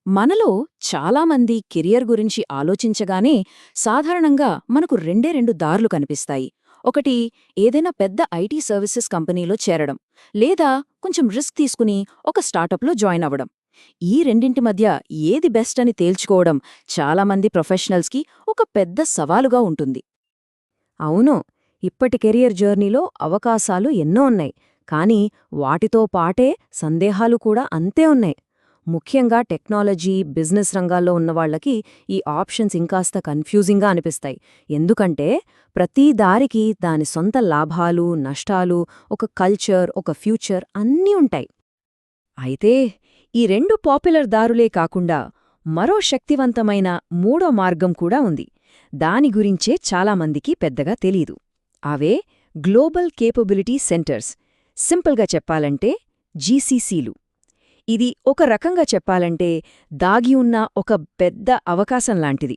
మనలో చాలామంది కెరియర్ గురించి ఆలోచించగానే సాధారణంగా మనకు రెండు దారులు కనిపిస్తాయి. ఒకటి, ఏదైనా పెద్ద ఐటీ సర్వీసెస్ కంపెనీలో చేరడం, లేదా కొంచెం రిస్క్ తీసుకుని ఒక స్టార్టప్లో జాయిన్ అవ్వడం. ఈ రెండింటి మధ్య ఏది బెస్ట్ అని తేల్చుకోవడం చాలామంది ప్రొఫెషనల్స్కి ఒక పెద్ద సవాలుగా ఉంటుంది. అవును, ఇప్పటి కెరియర్ జర్నీలో అవకాశాలు ఎన్నో ఉన్నాయి, కానీ వాటితో పాటే సందేహాలు కూడా అంతే ఉన్నాయి. ముఖ్యంగా టెక్నాలజీ, బిజినెస్ రంగాల్లో ఉన్నవాళ్లకి ఈ ఆప్షన్స్ ఇంకాస్త కన్ఫ్యూజింగ్గా అనిపిస్తాయి. ఎందుకంటే ప్రతి దారికి దాని సొంత లాభాలు, నష్టాలు, ఒక కల్చర్, ఒక ఫ్యూచర్ అన్నీ ఉంటాయి. అయితే ఈ రెండు పాపులర్ దారులే కాకుండా మరో శక్తివంతమైన మూడో మార్గం కూడా ఉంది. దాని గురించే చాలామందికి పెద్దగా తెలీదు. అవే గ్లోబల్ కేపబిలిటీ సెంటర్స్, సింపుల్గా చెప్పాలంటే జీసీసీలు. ఇది ఒక రకంగా చెప్పాలంటే దాగి ఉన్న ఒక పెద్ద అవకాశం లాంటిది.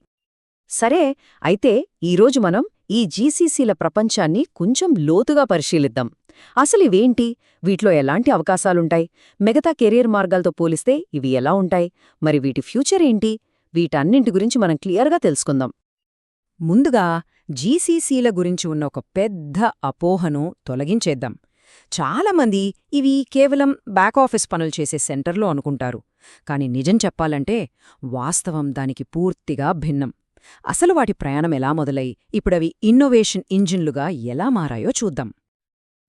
సరే, అయితే ఈరోజు మనం ఈ జీసీసీల ప్రపంచాన్ని కొంచెం లోతుగా పరిశీలిద్దాం. అసలివేంటి, వీటిలో ఎలాంటి అవకాశాలుంటాయి, మిగతా కెరీర్ మార్గాలతో పోలిస్తే ఇవి ఎలా ఉంటాయి, మరి వీటి ఫ్యూచర్ ఏంటి, వీటన్నింటి గురించి మనం క్లియర్గా తెలుసుకుందాం. ముందుగా జీసీసీల గురించి ఉన్న ఒక పెద్ద అపోహను తొలగించేద్దాం. చాలామంది ఇవి కేవలం బ్యాకాఫీస్ పనులు చేసే సెంటర్లో అనుకుంటారు. కాని నిజం చెప్పాలంటే వాస్తవం దానికి పూర్తిగా భిన్నం. అసలు వాటి ప్రయాణం ఎలా మొదలై ఇప్పుడవి ఇన్నోవేషన్ ఇంజిన్లుగా ఎలా మారాయో చూద్దాం.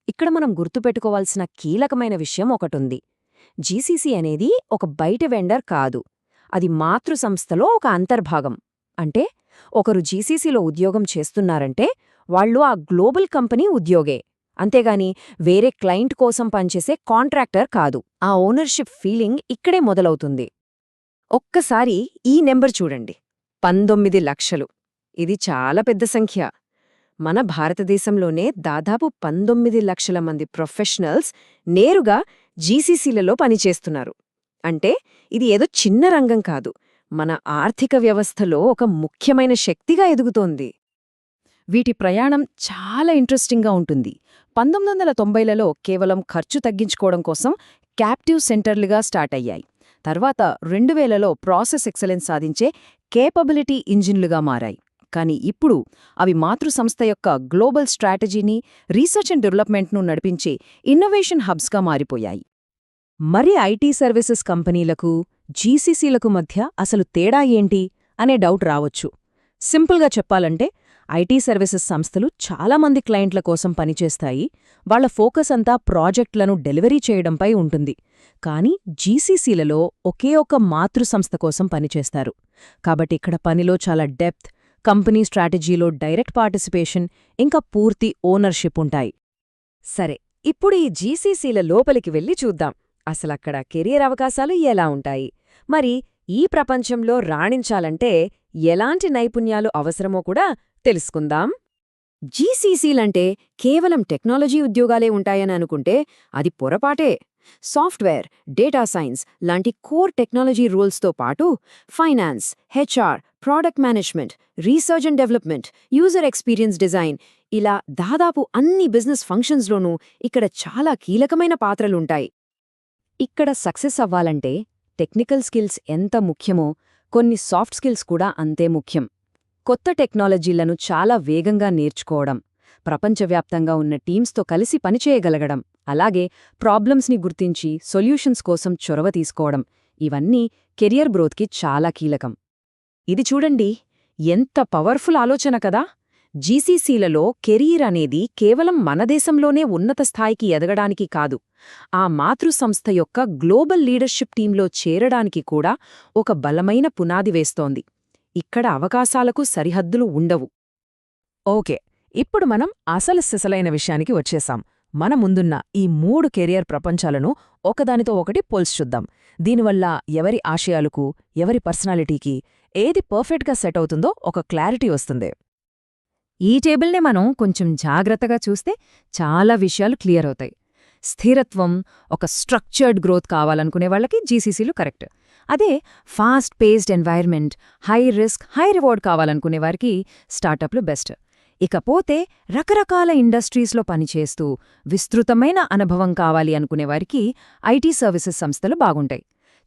ఇక్కడ మనం గుర్తుపెట్టుకోవాల్సిన కీలకమైన విషయం ఒకటుంది. జీసీసీ అనేది ఒక బయట వెండర్ కాదు, అది మాతృ సంస్థలో ఒక అంతర్భాగం. అంటే ఒకరు జీసీసీలో ఉద్యోగం చేస్తున్నారంటే వాళ్ళు ఆ గ్లోబల్ కంపెనీ ఉద్యోగే, అంతేగాని వేరే క్లయింట్ కోసం పనిచేసే కాంట్రాక్టర్ కాదు. ఆ ఓనర్షిప్ ఫీలింగ్ ఇక్కడే మొదలవుతుంది. ఒక్కసారి ఈ నెంబర్ చూడండి, 19 లక్షలు. ఇది చాలా పెద్ద సంఖ్య. మన భారతదేశంలోనే దాదాపు 19 లక్షల మంది ప్రొఫెషనల్స్ నేరుగా జీసీసీలలో పనిచేస్తున్నారు. అంటే ఇది ఏదో చిన్న రంగం కాదు, మన ఆర్థిక వ్యవస్థలో ఒక ముఖ్యమైన శక్తిగా ఎదుగుతోంది. వీటి ప్రయాణం చాలా ఇంట్రెస్టింగ్గా ఉంటుంది. 1990లలో కేవలం ఖర్చు తగ్గించుకోవడం కోసం క్యాప్టివ్ సెంటర్లుగా స్టార్ట్ అయ్యాయి. తర్వాత 2000లో ప్రాసెస్ ఎక్సలెన్స్ సాధించే కేపబిలిటీ ఇంజిన్లుగా మారాయి. కానీ ఇప్పుడు అవి మాతృ సంస్థ యొక్క గ్లోబల్ స్ట్రాటజీని, రీసెర్చ్ అండ్ డెవలప్మెంట్ను నడిపించే ఇన్నోవేషన్ హబ్స్గా మారిపోయాయి. మరి ఐటీ సర్వీసెస్ కంపెనీలకు, జీసీసీలకు మధ్య అసలు తేడా ఏంటి అనే డౌట్ రావచ్చు. సింపుల్గా చెప్పాలంటే ఐటీ సర్వీసెస్ సంస్థలు చాలామంది క్లయింట్ల కోసం పనిచేస్తాయి. వాళ్ల ఫోకస్ అంతా ప్రాజెక్టులను డెలివరీ చేయడంపై ఉంటుంది. కానీ జీసీసీలలో ఒకే ఒక్క మాతృ సంస్థ కోసం పనిచేస్తారు. కాబట్టి ఇక్కడ పనిలో చాలా డెప్త్, కంపెనీ స్ట్రాటజీలో డైరెక్ట్ పార్టిసిపేషన్, ఇంకా పూర్తి ఓనర్షిప్ ఉంటాయి. సరే, ఇప్పుడు ఈ జీసీసీల లోపలికి వెళ్ళి చూద్దాం. అసలక్కడ కెరీర్ అవకాశాలు ఎలా ఉంటాయి, మరి ఈ ప్రపంచంలో రాణించాలంటే ఎలాంటి నైపుణ్యాలు అవసరమో కూడా తెలుసుకుందాం. జీసీసీలంటే కేవలం టెక్నాలజీ ఉద్యోగాలే ఉంటాయని అనుకుంటే అది పొరపాటే. సాఫ్ట్వేర్, డేటా సైన్స్ లాంటి కోర్ టెక్నాలజీ రోల్స్తో పాటు finance, HR, product management, research and development, user experience design, ఇలా దాదాపు అన్ని బిజినెస్ ఫంక్షన్స్లోనూ ఇక్కడ చాలా కీలకమైన పాత్రలుంటాయి. ఇక్కడ సక్సెస్ అవ్వాలంటే టెక్నికల్ స్కిల్స్ ఎంత ముఖ్యమో కొన్ని సాఫ్ట్ స్కిల్స్ కూడా అంతే ముఖ్యం. కొత్త టెక్నాలజీలను చాలా వేగంగా నేర్చుకోవడం, ప్రపంచవ్యాప్తంగా ఉన్న టీమ్స్తో కలిసి పనిచేయగలగడం, అలాగే ప్రాబ్లమ్స్ని గుర్తించి సొల్యూషన్స్ కోసం చొరవ తీసుకోవడం, ఇవన్నీ కెరియర్ గ్రోత్కి చాలా కీలకం. ఇది చూడండి, ఎంత పవర్ఫుల్ ఆలోచన కదా! జీసీసీలలో కెరీర్ అనేది కేవలం మన దేశంలోనే ఉన్నత స్థాయికి ఎదగడానికి కాదు, ఆ మాతృ సంస్థ యొక్క గ్లోబల్ లీడర్షిప్ టీంలో చేరడానికి కూడా ఒక బలమైన పునాది వేస్తోంది. ఇక్కడ అవకాశాలకు సరిహద్దులు ఉండవు. ఓకే, ఇప్పుడు మనం అసలు సిసలైన విషయానికి వచ్చేశాం. మన ముందున్న ఈ 3 కెరియర్ ప్రపంచాలను ఒకదానితో ఒకటి పోల్చుద్దాం. దీనివల్ల ఎవరి ఆశయాలకు, ఎవరి పర్సనాలిటీకి ఏది పర్ఫెక్ట్గా సెట్ అవుతుందో ఒక క్లారిటీ వస్తుంది. ఈ టేబుల్నే మనం కొంచెం జాగ్రత్తగా చూస్తే చాలా విషయాలు క్లియర్ అవుతాయి. స్థిరత్వం, ఒక స్ట్రక్చర్డ్ గ్రోత్ కావాలనుకునే వాళ్ళకి జీసీసీలు కరెక్ట్. అదే fast paced environment, high risk, high reward కావాలనుకునేవారికి స్టార్టప్లు బెస్ట్. ఇకపోతే రకరకాల ఇండస్ట్రీస్లో పనిచేస్తూ విస్తృతమైన అనుభవం కావాలి అనుకునేవారికి ఐటీ సర్వీసెస్ సంస్థలు బాగుంటాయి.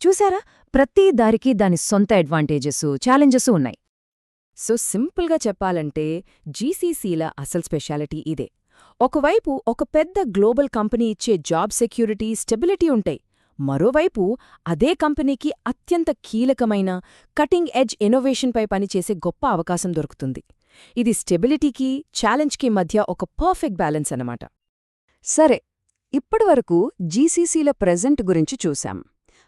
చూసారా, ప్రతి దారికి దాని సొంత అడ్వాంటేజెస్, ఛాలెంజెస్ ఉన్నాయి. సో సింపుల్గా చెప్పాలంటే జీసీసీల అసలు స్పెషాలిటీ ఇదే. ఒకవైపు ఒక పెద్ద గ్లోబల్ కంపెనీ ఇచ్చే జాబ్ సెక్యూరిటీ, స్టెబిలిటీ ఉంటాయి. మరోవైపు అదే కంపెనీకి అత్యంత కీలకమైన కటింగ్ ఎడ్జ్ ఇన్నోవేషన్పై పనిచేసే గొప్ప అవకాశం దొరుకుతుంది. ఇది స్టెబిలిటీకి, ఛాలెంజ్కి మధ్య ఒక పర్ఫెక్ట్ బ్యాలెన్స్ అన్నమాట. సరే, ఇప్పటివరకు జీసీసీల ప్రెజెంట్ గురించి చూశాం.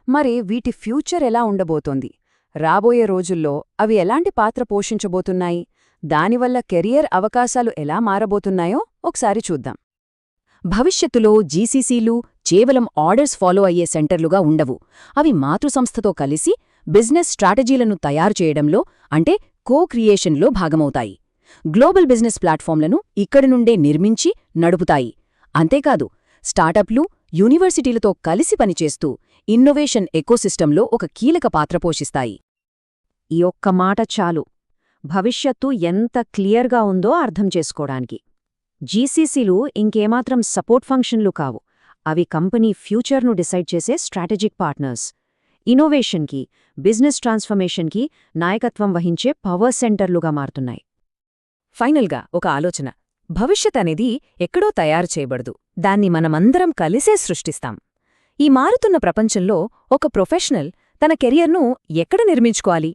మరి వీటి ఫ్యూచర్ ఎలా ఉండబోతోంది? రాబోయే రోజుల్లో అవి ఎలాంటి పాత్ర పోషించబోతున్నాయి? దానివల్ల కెరియర్ అవకాశాలు ఎలా మారబోతున్నాయో ఒకసారి చూద్దాం. భవిష్యత్తులో జీసీసీలు కేవలం ఆర్డర్స్ ఫాలో అయ్యే సెంటర్లుగా ఉండవు. అవి మాతృసంస్థతో కలిసి బిజినెస్ స్ట్రాటజీలను తయారు చేయడంలో, అంటే కో-క్రియేషన్లో భాగమవుతాయి. గ్లోబల్ బిజినెస్ ప్లాట్ఫామ్లను ఇక్కడి నుండే నిర్మించి నడుపుతాయి. అంతేకాదు, స్టార్టప్లు, యూనివర్సిటీలతో కలిసి పనిచేస్తూ ఇన్నోవేషన్ ఎకోసిస్టంలో ఒక కీలక పాత్ర పోషిస్తాయి. ఈ ఒక్క మాట చాలు భవిష్యత్తు ఎంత క్లియర్గా ఉందో అర్థం చేసుకోవడానికి. జీసీసీలు ఇంకేమాత్రం సపోర్ట్ ఫంక్షన్లు కావు. అవి కంపెనీ ఫ్యూచర్ను డిసైడ్ చేసే స్ట్రాటజిక్ పార్ట్నర్స్. ఇన్నోవేషన్కి, బిజినెస్ ట్రాన్స్ఫర్మేషన్కి నాయకత్వం వహించే పవర్ సెంటర్లుగా మారుతున్నాయి. ఫైనల్గా ఒక ఆలోచన. భవిష్యత్ అనేది ఎక్కడో తయారు చేయబడదు, దాన్ని మనమందరం కలిసే సృష్టిస్తాం. ఈ మారుతున్న ప్రపంచంలో ఒక ప్రొఫెషనల్ తన కెరియర్ను ఎక్కడ నిర్మించుకోవాలి?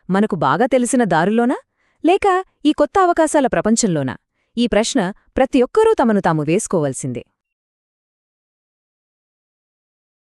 మనకు బాగా తెలిసిన దారుల్లోనా, లేక ఈ కొత్త అవకాశాల ప్రపంచంలోనా? ఈ ప్రశ్న ప్రతి ఒక్కరూ తమను తాము వేసుకోవలసిందే.